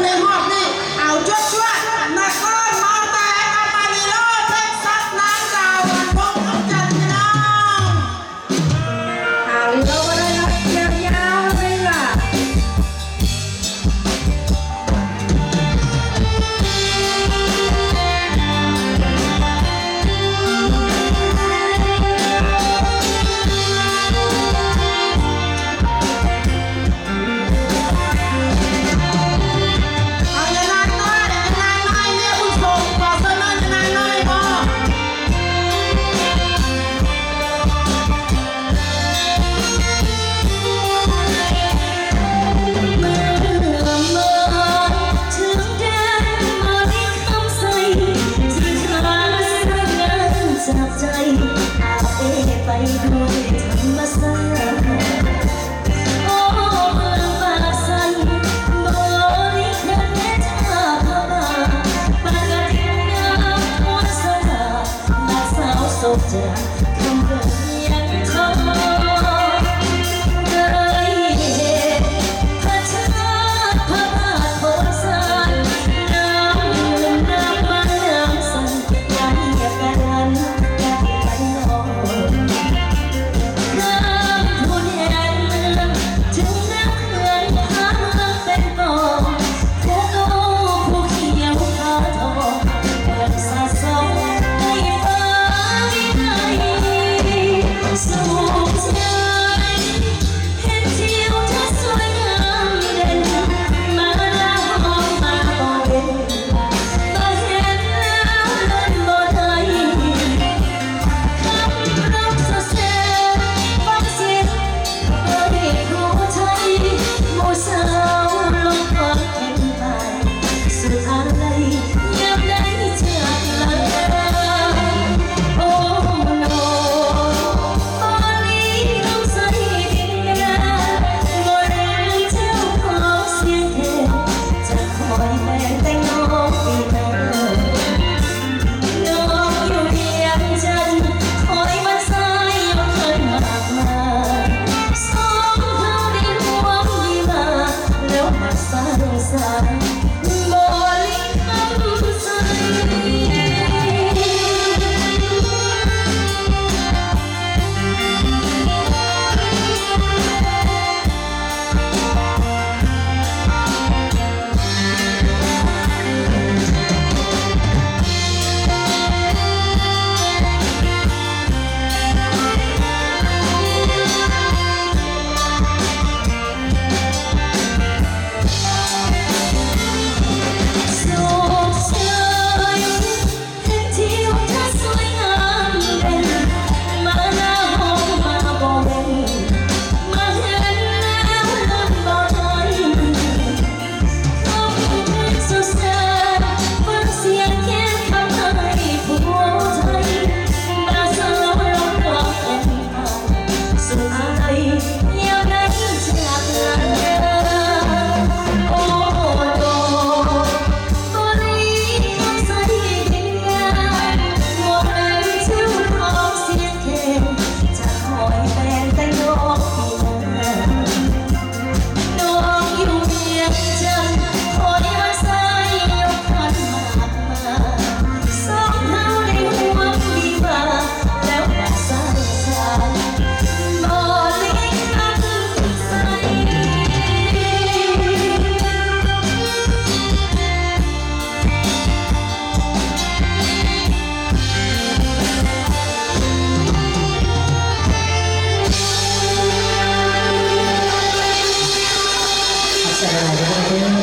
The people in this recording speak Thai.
ในห้องนี่เอาชั่วนักก้อนมาแต่อามาริโลเท็กซัสน้ำดาวพงน้ำจันทร์น้องเอาลีโลก็ได้ครับยาวๆเลยล่ะไปด้วยธรรมชาติโอ้เมืองปากสันบริการแม่ชาพม่าปากทิ้งน้ำหัวสลาหน้าสาวโศกจะคำเดินยังทอเลยเหตุพระชาพระบาทโพสานน้ำเงินน้ำมันน้ำสันน้ำเหยียบกระดานSaya